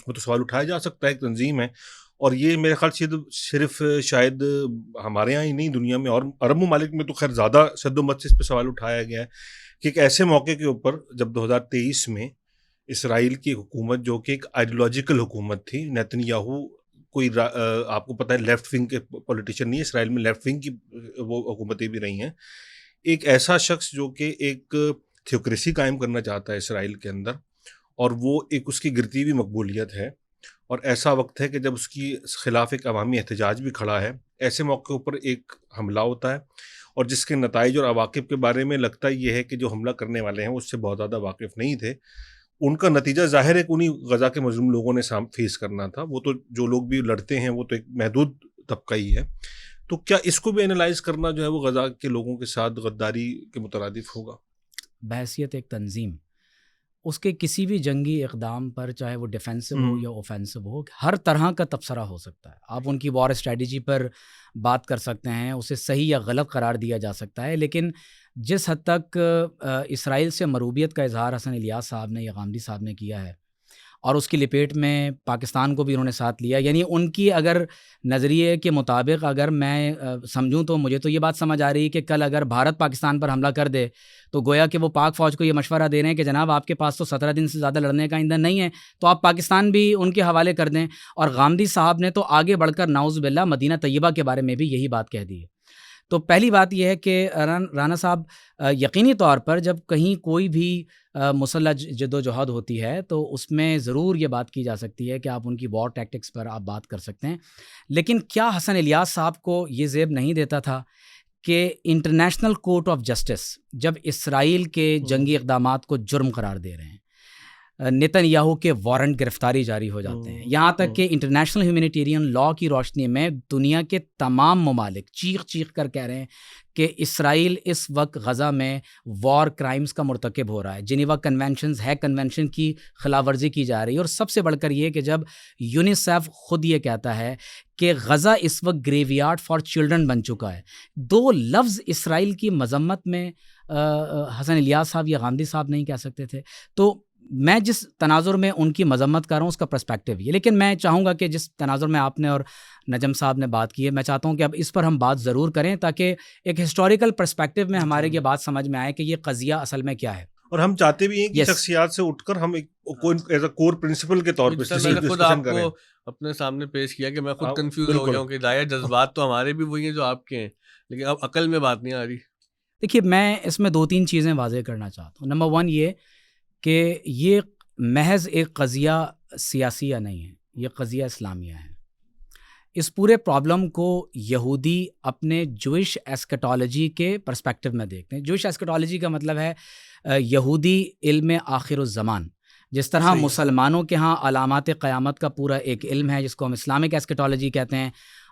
اس میں تو سوال اٹھایا جا سکتا ہے، ایک تنظیم ہے، اور یہ میرے خیال سے صرف شاید ہمارے یہاں ہی نہیں، دنیا میں اور عرب ممالک میں تو خیر زیادہ شد و مت سے اس پہ سوال اٹھایا گیا ہے کہ ایک ایسے موقع کے اوپر جب 2023 میں اسرائیل کی حکومت جو کہ ایک آئیڈیولوجیکل حکومت تھی، نیتن یاہو کوئی آپ کو پتہ ہے لیفٹ ونگ کے پولیٹیشین نہیں، اسرائیل میں لیفٹ ونگ کی وہ حکومتیں بھی رہی ہیں، ایک ایسا شخص جو کہ ایک تھیوکریسی قائم کرنا چاہتا ہے اسرائیل کے اندر، اور وہ ایک اس کی گرتی ہوئی مقبولیت ہے، اور ایسا وقت ہے کہ جب اس کی خلاف ایک عوامی احتجاج بھی کھڑا ہے، ایسے موقع پر ایک حملہ ہوتا ہے، اور جس کے نتائج اور عواقب کے بارے میں لگتا یہ ہے کہ جو حملہ کرنے والے ہیں اس سے بہت زیادہ واقف نہیں تھے، ان کا نتیجہ ظاہر ہے کہ انہیں غزہ کے مظلوم لوگوں نے فیس کرنا تھا، وہ تو جو لوگ بھی لڑتے ہیں وہ تو ایک محدود طبقہ ہی ہے، تو کیا اس کو بھی اینالائز کرنا جو ہے وہ غزہ کے لوگوں کے ساتھ غداری کے مترادف ہوگا؟ بحیثیت ایک تنظیم اس کے کسی بھی جنگی اقدام پر، چاہے وہ ڈیفینسو ہو یا اوفینسو ہو، ہر طرح کا تبصرہ ہو سکتا ہے. آپ ان کی وار اسٹریٹجی پر بات کر سکتے ہیں، اسے صحیح یا غلط قرار دیا جا سکتا ہے، لیکن جس حد تک اسرائیل سے مروبیت کا اظہار حسن الیاس صاحب نے یا غامدی صاحب نے کیا ہے، اور اس کی لپیٹ میں پاکستان کو بھی انہوں نے ساتھ لیا، یعنی ان کی اگر نظریے کے مطابق اگر میں سمجھوں تو مجھے تو یہ بات سمجھ آ رہی ہے کہ کل اگر بھارت پاکستان پر حملہ کر دے تو گویا کہ وہ پاک فوج کو یہ مشورہ دے رہے ہیں کہ جناب آپ کے پاس تو 17 دن سے زیادہ لڑنے کا ایندھن نہیں ہے، تو آپ پاکستان بھی ان کے حوالے کر دیں. اور غامدی صاحب نے تو آگے بڑھ کر نعوذ باللہ مدینہ طیبہ کے بارے میں بھی یہی بات کہہ دی ہے. تو پہلی بات یہ ہے کہ رانا صاحب یقینی طور پر جب کہیں کوئی بھی مسلح جد و جہاد ہوتی ہے تو اس میں ضرور یہ بات کی جا سکتی ہے کہ آپ ان کی وار ٹیکٹکس پر آپ بات کر سکتے ہیں، لیکن کیا حسن الیاس صاحب کو یہ زیب نہیں دیتا تھا کہ انٹرنیشنل کورٹ آف جسٹس جب اسرائیل کے جنگی اقدامات کو جرم قرار دے رہے ہیں، نیتن یاہو کے وارنٹ گرفتاری جاری ہو جاتے ہیں، یہاں تک کہ انٹرنیشنل ہیومینیٹیرین لاء کی روشنی میں دنیا کے تمام ممالک چیخ چیخ کر کہہ رہے ہیں کہ اسرائیل اس وقت غزہ میں وار کرائمز کا مرتکب ہو رہا ہے، جنیوا کنونشنز ہے کنونشن کی خلاف ورزی کی جا رہی ہے. اور سب سے بڑھ کر یہ کہ جب یونیسیف خود یہ کہتا ہے کہ غزہ اس وقت گریو یارڈ فار چلڈرن بن چکا ہے، دو لفظ اسرائیل کی مذمت میں حسن الیاس صاحب یا غامدی صاحب نہیں کہہ سکتے تھے. تو میں جس تناظر میں ان کی مذمت کر رہا ہوں اس کا پرسپیکٹیو یہ، لیکن میں چاہوں گا کہ جس تناظر میں آپ نے اور نجم صاحب نے بات کی ہے، میں چاہتا ہوں کہ اب اس پر ہم بات ضرور کریں تاکہ ایک ہسٹوریکل پرسپیکٹیو میں ہمارے یہ بات سمجھ میں آئے کہ یہ قضیہ اصل میں کیا ہے. اور ہم چاہتے بھی ہیں کہ شخصیات سے اٹھ کر ہم ایک ایز اے کور پرنسپل کے طور پہ میں نے خود آپ کو اپنے سامنے پیش کیا کہ میں خود کنفیوز ہو گیا ہوں کہ ظاہر جذبات تو ہمارے بھی وہی ہیں جو آپ کے ہیں، لیکن اب عقل میں بات نہیں آ رہی. دیکھیے میں اس میں 2-3 چیزیں واضح کرنا چاہتا ہوں. نمبر 1 یہ کہ یہ محض ایک قضیہ سیاسیہ نہیں ہے، یہ قضیہ اسلامیہ ہے. اس پورے پرابلم کو یہودی اپنے جوئش ایسکیٹالوجی کے پرسپیکٹیو میں دیکھتے ہیں. جوئش ایسکیٹالوجی کا مطلب ہے یہودی علم آخر الزمان. جس طرح مسلمانوں کے ہاں علامات قیامت کا پورا ایک علم ہے جس کو ہم اسلامک ایسکیٹالوجی کہتے ہیں،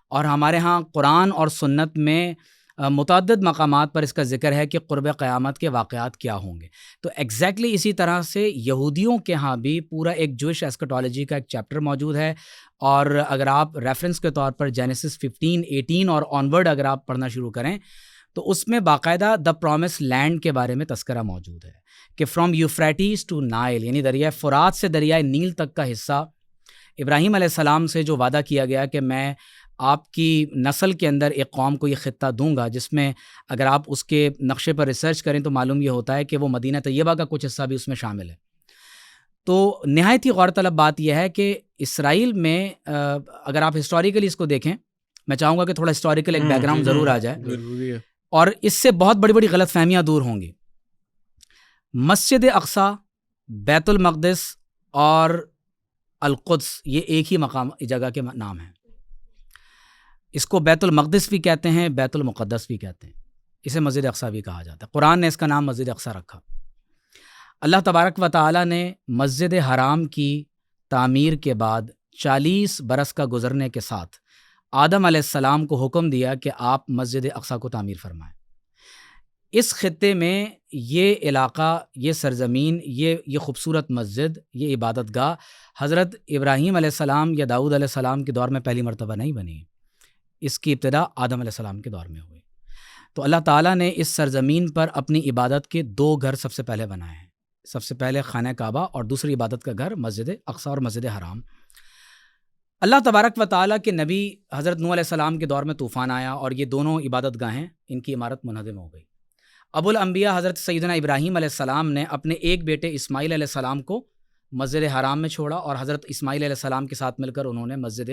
اور ہمارے ہاں قرآن اور سنت میں متعدد مقامات پر اس کا ذکر ہے کہ قرب قیامت کے واقعات کیا ہوں گے. تو ایگزیکٹلی اسی طرح سے یہودیوں کے ہاں بھی پورا ایک جوئش ایسکیٹالوجی کا ایک چیپٹر موجود ہے، اور اگر آپ ریفرنس کے طور پر جینیسس 15-18 اور آنورڈ اگر آپ پڑھنا شروع کریں تو اس میں باقاعدہ دا پرومس لینڈ کے بارے میں تذکرہ موجود ہے کہ فرام یوفریٹیز ٹو نائل، یعنی دریائے فرات سے دریائے نیل تک کا حصہ ابراہیم علیہ السلام سے جو وعدہ کیا گیا کہ میں آپ کی نسل کے اندر ایک قوم کو یہ خطہ دوں گا، جس میں اگر آپ اس کے نقشے پر ریسرچ کریں تو معلوم یہ ہوتا ہے کہ وہ مدینہ طیبہ کا کچھ حصہ بھی اس میں شامل ہے. تو نہایت ہی غور طلب بات یہ ہے کہ اسرائیل میں اگر آپ ہسٹوریکلی اس کو دیکھیں، میں چاہوں گا کہ تھوڑا ہسٹوریکل ایک بیک گراؤنڈ ضرور آ جائے اور اس سے بہت بڑی بڑی غلط فہمیاں دور ہوں گی. مسجد اقصی، بیت المقدس اور القدس یہ ایک ہی مقام جگہ کے نام ہیں. اس کو بیت المقدس بھی کہتے ہیں، بیت المقدس بھی کہتے ہیں، اسے مسجد اقصی بھی کہا جاتا ہے. قرآن نے اس کا نام مسجد اقصی رکھا. اللہ تبارک و تعالیٰ نے مسجد حرام کی تعمیر کے بعد 40 برس کا گزرنے کے ساتھ آدم علیہ السلام کو حکم دیا کہ آپ مسجد اقصی کو تعمیر فرمائیں. اس خطے میں یہ علاقہ، یہ سرزمین، یہ خوبصورت مسجد، یہ عبادت گاہ حضرت ابراہیم علیہ السلام یا داؤد علیہ السلام کے دور میں پہلی مرتبہ نہیں بنی. اس کی ابتدا آدم علیہ السلام کے دور میں ہوئی. تو اللہ تعالیٰ نے اس سرزمین پر اپنی عبادت کے 2 گھر سب سے پہلے بنائے ہیں. سب سے پہلے خانہ کعبہ اور دوسری عبادت کا گھر مسجد اقصی اور مسجد حرام. اللہ تبارک و تعالیٰ کے نبی حضرت نوح علیہ السلام کے دور میں طوفان آیا اور یہ دونوں عبادت گاہیں ان کی عمارت منہدم ہو گئی۔ ابو الانبیاء حضرت سیدنا ابراہیم علیہ السلام نے اپنے ایک بیٹے اسماعیل علیہ السلام کو مسجد حرام میں چھوڑا اور حضرت اسماعیل علیہ السلام کے ساتھ مل کر انہوں نے مسجد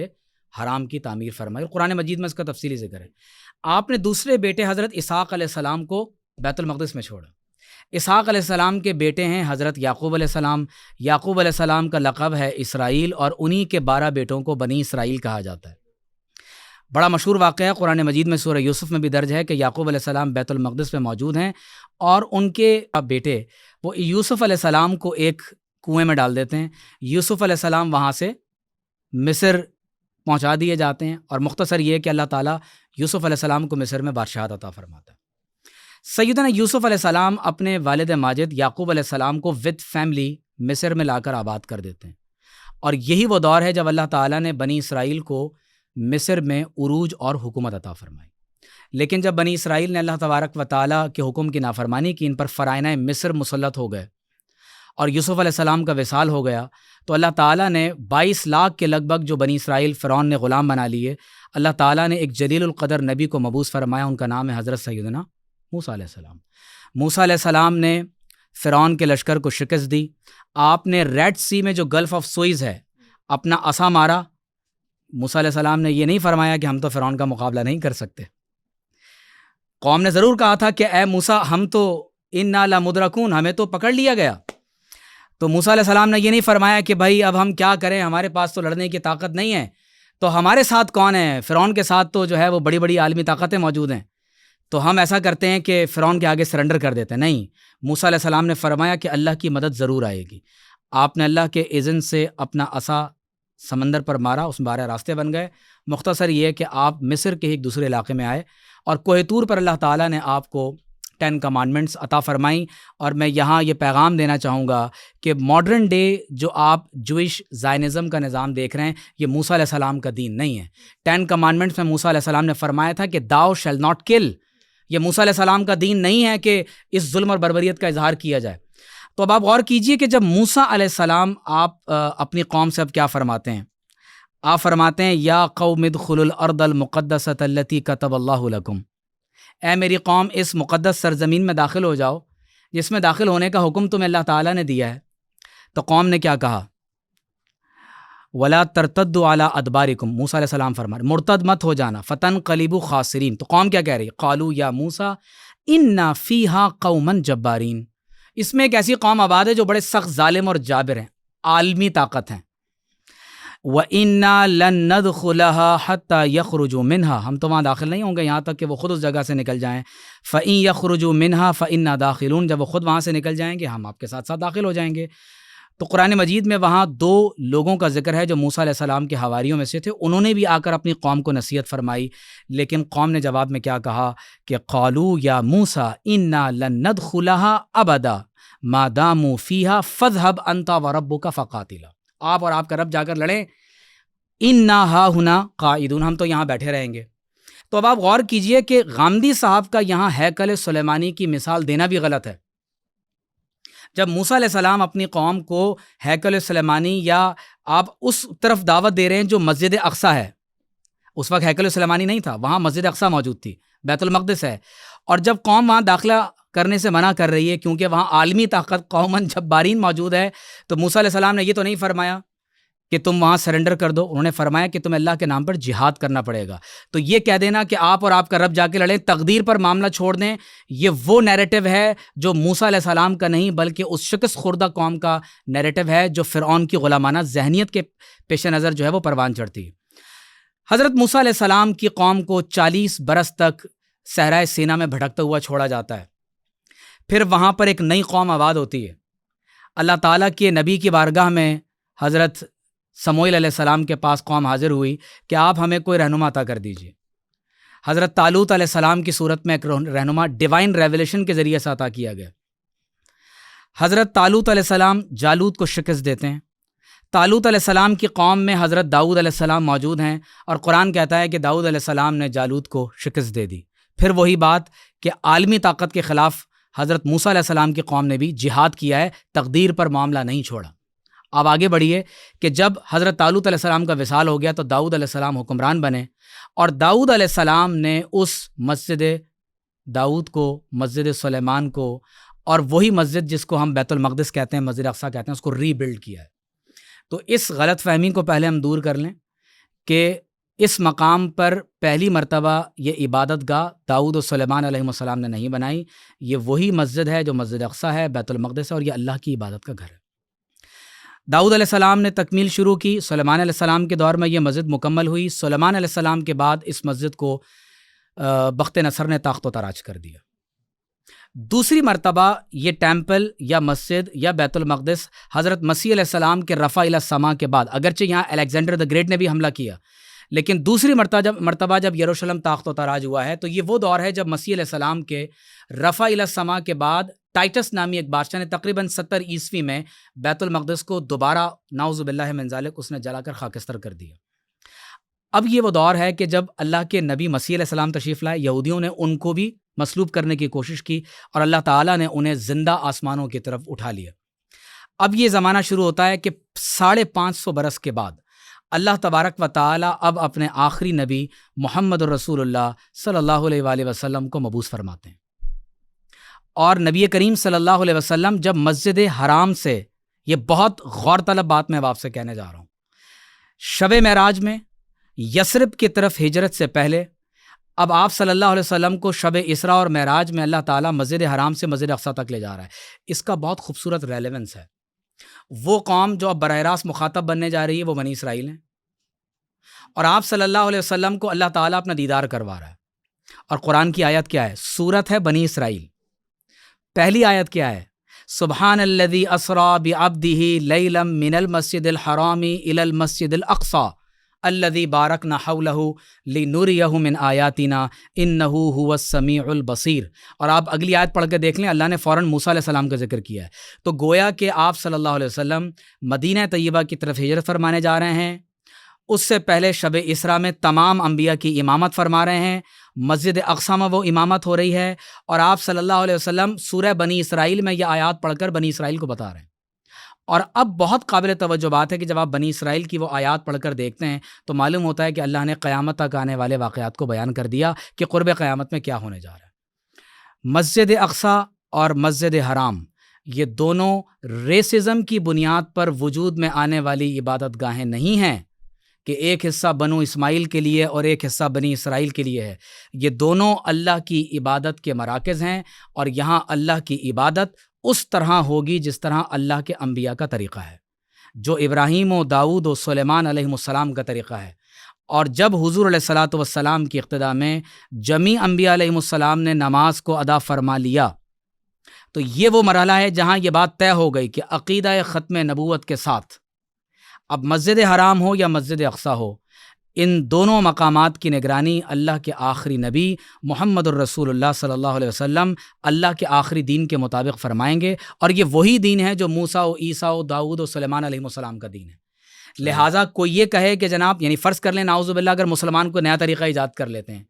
حرام کی تعمیر فرمائی، اور قرآن مجید میں اس کا تفصیلی ذکر ہے۔ آپ نے دوسرے بیٹے حضرت اسحاق علیہ السلام کو بیت المقدس میں چھوڑا۔ اسحاق علیہ السلام کے بیٹے ہیں حضرت یعقوب علیہ السلام۔ یعقوب علیہ السلام کا لقب ہے اسرائیل، اور انہی کے 12 بیٹوں کو بنی اسرائیل کہا جاتا ہے۔ بڑا مشہور واقعہ ہے، قرآن مجید میں سورہ یوسف میں بھی درج ہے کہ یعقوب علیہ السلام بیت المقدس میں موجود ہیں اور ان کے بیٹے وہ یوسف علیہ السلام کو ایک کنویں میں ڈال دیتے ہیں۔ یوسف علیہ السلام وہاں سے مصر پہنچا دیے جاتے ہیں، اور مختصر یہ کہ اللہ تعالیٰ یوسف علیہ السلام کو مصر میں بادشاہت عطا فرماتا ہے۔ سیدنا یوسف علیہ السلام اپنے والد ماجد یعقوب علیہ السلام کو وتھ فیملی مصر میں لا کر آباد کر دیتے ہیں، اور یہی وہ دور ہے جب اللہ تعالیٰ نے بنی اسرائیل کو مصر میں عروج اور حکومت عطا فرمائی۔ لیکن جب بنی اسرائیل نے اللہ تبارک و تعالیٰ کے حکم کی نافرمانی کی، ان پر فرائض مصر مسلط ہو گئے اور یوسف علیہ السلام کا وصال ہو گیا، تو اللہ تعالیٰ نے 22 لاکھ کے لگ بھگ جو بنی اسرائیل فرعون نے غلام بنا لیے، اللہ تعالیٰ نے ایک جلیل القدر نبی کو مبعوث فرمایا، ان کا نام ہے حضرت سیدنا موسیٰ علیہ السلام۔ موسیٰ علیہ السلام نے فرعون کے لشکر کو شکست دی۔ آپ نے ریڈ سی میں جو گلف آف سوئز ہے اپنا عصا مارا۔ موسیٰ علیہ السلام نے یہ نہیں فرمایا کہ ہم تو فرعون کا مقابلہ نہیں کر سکتے۔ قوم نے ضرور کہا تھا کہ اے موسیٰ ہم تو انا لمدرکون، ہمیں تو پکڑ لیا گیا۔ تو موسیٰ علیہ السلام نے یہ نہیں فرمایا کہ بھائی اب ہم کیا کریں، ہمارے پاس تو لڑنے کی طاقت نہیں ہے، تو ہمارے ساتھ کون ہے، فرعون کے ساتھ تو جو ہے وہ بڑی بڑی عالمی طاقتیں موجود ہیں، تو ہم ایسا کرتے ہیں کہ فرعون کے آگے سرنڈر کر دیتے ہیں۔ نہیں، موسیٰ علیہ السلام نے فرمایا کہ اللہ کی مدد ضرور آئے گی۔ آپ نے اللہ کے اذن سے اپنا عصا سمندر پر مارا، اس میں 12 راستے بن گئے۔ مختصر یہ کہ آپ مصر کے ایک دوسرے علاقے میں آئے، اور کوہ طور پر اللہ تعالیٰ نے آپ کو 10 کمانڈمنٹس عطا فرمائیں۔ اور میں یہاں یہ پیغام دینا چاہوں گا کہ ماڈرن ڈے جو آپ جوئش زائنزم کا نظام دیکھ رہے ہیں، یہ موسیٰ علیہ السلام کا دین نہیں ہے۔ 10 کمانڈمنٹس میں موسیٰ علیہ السلام نے فرمایا تھا کہ thou shall not kill، یہ موسیٰ علیہ السلام کا دین نہیں ہے کہ اس ظلم اور بربریت کا اظہار کیا جائے۔ تو اب آپ غور کیجئے کہ جب موسیٰ علیہ السلام آپ اپنی قوم سے اب کیا فرماتے ہیں، آپ فرماتے ہیں یا قوم ادخلوا الارض المقدسۃ التی کتب اللہ لکم، اے میری قوم اس مقدس سرزمین میں داخل ہو جاؤ جس میں داخل ہونے کا حکم تمہیں اللہ تعالیٰ نے دیا ہے۔ تو قوم نے کیا کہا، ولا ترتدوا علی ادبارکم، موسیٰ علیہ السلام فرمائے مرتد مت ہو جانا، فتنقلبوا خاسرین۔ تو قوم کیا کہہ رہی، قالوا یا موسیٰ انا فیہا قوما جبارین، اس میں ایک ایسی قوم آباد ہے جو بڑے سخت ظالم اور جابر ہیں، عالمی طاقت ہیں۔ وَإِنَّا لَن نَّدْخُلَهَا حَتَّى يَخْرُجُوا مِنْهَا، ہم تو وہاں داخل نہیں ہوں گے یہاں تک کہ وہ خود اس جگہ سے نکل جائیں۔ فَإِن يَخْرُجُوا مِنْهَا فَإِنَّا دَاخِلُونَ، جب وہ خود وہاں سے نکل جائیں گے ہم آپ کے ساتھ ساتھ داخل ہو جائیں گے۔ تو قرآن مجید میں وہاں 2 لوگوں کا ذکر ہے جو موسیٰ علیہ السلام کے حواریوں میں سے تھے، انہوں نے بھی آ کر اپنی قوم کو نصیحت فرمائی، لیکن قوم نے جواب میں کیا کہا کہ قالوا یا موسیٰ انا لن ندخلها ابدا ما داموا فیہا فاذهب انت وربک فقاتلا، آپ اور آپ کا رب جا کر لڑیں، انا ہا ہنا قائدون، ہم تو یہاں بیٹھے رہیں گے۔ تو اب آپ غور کیجئے کہ غامدی صاحب کا یہاں ہیکل سلیمانی کی مثال دینا بھی غلط ہے۔ جب موسیٰ علیہ السلام اپنی قوم کو ہیکل سلیمانی، یا آپ اس طرف دعوت دے رہے ہیں جو مسجد اقصیٰ ہے، اس وقت ہیکل سلیمانی نہیں تھا، وہاں مسجد اقصیٰ موجود تھی، بیت المقدس ہے، اور جب قوم وہاں داخلہ کرنے سے منع کر رہی ہے کیونکہ وہاں عالمی طاقت قومن جبارین موجود ہے، تو موسیٰ علیہ السلام نے یہ تو نہیں فرمایا کہ تم وہاں سرنڈر کر دو، انہوں نے فرمایا کہ تمہیں اللہ کے نام پر جہاد کرنا پڑے گا۔ تو یہ کہہ دینا کہ آپ اور آپ کا رب جا کے لڑیں، تقدیر پر معاملہ چھوڑ دیں، یہ وہ نیریٹو ہے جو موسیٰ علیہ السلام کا نہیں بلکہ اس شکست خوردہ قوم کا نیریٹو ہے جو فرعون کی غلامانہ ذہنیت کے پیش نظر جو ہے وہ پروان چڑھتی ہے۔ حضرت موسیٰ علیہ السلام کی قوم کو 40 برس تک صحرائے سینا میں بھٹکتا ہوا چھوڑا جاتا ہے، پھر وہاں پر ایک نئی قوم آباد ہوتی ہے۔ اللہ تعالیٰ کے نبی کی بارگاہ میں حضرت سموئیل علیہ السلام کے پاس قوم حاضر ہوئی کہ آپ ہمیں کوئی رہنما عطا کر دیجیے۔ حضرت طالوت علیہ السلام کی صورت میں ایک رہنما ڈیوائن ریویلیشن کے ذریعے سے عطا کیا گیا۔ حضرت طالوت علیہ السلام جالوت کو شکست دیتے ہیں۔ طالوت علیہ السلام کی قوم میں حضرت داؤد علیہ السلام موجود ہیں، اور قرآن کہتا ہے کہ داؤد علیہ السلام نے جالوت کو شکست دے دی۔ پھر وہی بات کہ عالمی طاقت کے خلاف حضرت موسیٰ علیہ السلام کی قوم نے بھی جہاد کیا ہے، تقدیر پر معاملہ نہیں چھوڑا۔ آپ آگے بڑھیے کہ جب حضرت طالوت علیہ السلام کا وصال ہو گیا تو داؤد علیہ السلام حکمران بنے، اور داؤد علیہ السلام نے اس مسجد داؤد کو، مسجد سلیمان کو، اور وہی مسجد جس کو ہم بیت المقدس کہتے ہیں، مسجد اقصیٰ کہتے ہیں، اس کو ری بلڈ کیا ہے۔ تو اس غلط فہمی کو پہلے ہم دور کر لیں کہ اس مقام پر پہلی مرتبہ یہ عبادت گاہ داؤد و سلیمان علیہ السلام نے نہیں بنائی، یہ وہی مسجد ہے جو مسجد اقصیٰ ہے، بیت المقدس ہے، اور یہ اللہ کی عبادت کا گھر ہے۔ داؤد علیہ السلام نے تکمیل شروع کی، سلیمان علیہ السلام کے دور میں یہ مسجد مکمل ہوئی، سلیمان علیہ السلام کے بعد اس مسجد کو بخت نصر نے تاخت و تاراج کر دیا۔ دوسری مرتبہ یہ ٹیمپل یا مسجد یا بیت المقدس حضرت مسیح علیہ السلام کے رفع الی السماء کے بعد، اگرچہ یہاں الیگزینڈر دا گریٹ نے بھی حملہ کیا، لیکن دوسری مرتبہ جب یروشلم تاخت و تاراج ہوا ہے تو یہ وہ دور ہے جب مسیح علیہ السلام کے رفع الی السماء کے بعد ٹائٹس نامی ایک بادشاہ نے تقریباً 70 عیسوی میں بیت المقدس کو دوبارہ نعوذ باللہ من ذالک اس نے جلا کر خاکستر کر دیا۔ اب یہ وہ دور ہے کہ جب اللہ کے نبی مسیح علیہ السلام تشریف لائے، یہودیوں نے ان کو بھی مسلوب کرنے کی کوشش کی اور اللہ تعالیٰ نے انہیں زندہ آسمانوں کی طرف اٹھا لیا۔ اب یہ زمانہ شروع ہوتا ہے کہ 550 برس کے بعد اللہ تبارک و تعالیٰ اب اپنے آخری نبی محمد الرسول اللہ صلی اللہ علیہ وآلہ وسلم کو مبعوث فرماتے ہیں، اور نبی کریم صلی اللہ علیہ وسلم جب مسجد حرام سے، یہ بہت غور طلب بات میں آپ سے کہنے جا رہا ہوں، شب معراج میں یثرب کی طرف ہجرت سے پہلے اب آپ صلی اللہ علیہ وسلم کو شب اسراء اور معراج میں اللہ تعالیٰ مسجد حرام سے مسجد اقصیٰ تک لے جا رہا ہے۔ اس کا بہت خوبصورت ریلیونس ہے۔ وہ قوم جو اب براہ راست مخاطب بننے جا رہی ہے وہ بنی اسرائیل ہیں، اور آپ صلی اللہ علیہ وسلم کو اللہ تعالیٰ اپنا دیدار کروا رہا ہے۔ اور قرآن کی آیت کیا ہے؟ سورت ہے بنی اسرائیل، پہلی آیت کیا ہے؟ سبحان الذی اسریٰ بعبدہ لیلا من المسجد الحرام الی المسجد الاقصی الذی بارکنا حولہ لنریہ من آیاتنا انہ هو السمیع البصیر۔ اور آپ اگلی آیت پڑھ کے دیکھ لیں، اللہ نے فوراً موسیٰ علیہ السلام کا ذکر کیا ہے۔ تو گویا کہ آپ صلی اللہ علیہ وسلم مدینہ طیبہ کی طرف ہجرت فرمانے جا رہے ہیں، اس سے پہلے شب اسراء میں تمام انبیاء کی امامت فرما رہے ہیں، مسجد اقصیٰ میں وہ امامت ہو رہی ہے، اور آپ صلی اللہ علیہ وسلم سورہ بنی اسرائیل میں یہ آیات پڑھ کر بنی اسرائیل کو بتا رہے ہیں۔ اور اب بہت قابل توجہ بات ہے کہ جب آپ بنی اسرائیل کی وہ آیات پڑھ کر دیکھتے ہیں تو معلوم ہوتا ہے کہ اللہ نے قیامت تک آنے والے واقعات کو بیان کر دیا کہ قرب قیامت میں کیا ہونے جا رہا ہے۔ مسجد اقصیٰ اور مسجد حرام یہ دونوں ریسزم کی بنیاد پر وجود میں آنے والی عبادت گاہیں نہیں ہیں کہ ایک حصہ بنو اسماعیل کے لیے اور ایک حصہ بنی اسرائیل کے لیے ہے۔ یہ دونوں اللہ کی عبادت کے مراکز ہیں، اور یہاں اللہ کی عبادت اس طرح ہوگی جس طرح اللہ کے انبیاء کا طریقہ ہے، جو ابراہیم و داؤد و سلیمان علیہ السلام کا طریقہ ہے۔ اور جب حضور علیہ الصلاۃ والسلام کی اقتداء میں جمیع انبیاء علیہ السلام نے نماز کو ادا فرما لیا تو یہ وہ مرحلہ ہے جہاں یہ بات طے ہو گئی کہ عقیدہ ختم نبوت کے ساتھ اب مسجد حرام ہو یا مسجد اقصیٰ ہو، ان دونوں مقامات کی نگرانی اللہ کے آخری نبی محمد الرسول اللہ صلی اللہ علیہ وسلم اللہ کے آخری دین کے مطابق فرمائیں گے، اور یہ وہی دین ہے جو موسیٰ و عیسیٰ و داؤد و سلیمان علیہ السلام کا دین ہے۔ لہٰذا کوئی یہ کہے کہ جناب، یعنی فرض کر لیں نعوذ باللہ اگر مسلمان کو نیا طریقہ ایجاد کر لیتے ہیں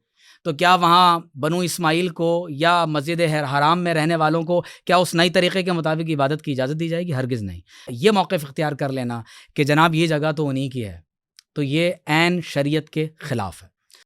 تو کیا وہاں بنو اسماعیل کو یا مسجد حرام میں رہنے والوں کو کیا اس نئی طریقے کے مطابق عبادت کی اجازت دی جائے گی؟ ہرگز نہیں۔ یہ موقف اختیار کر لینا کہ جناب یہ جگہ تو انہی کی ہے، تو یہ عین شریعت کے خلاف ہے۔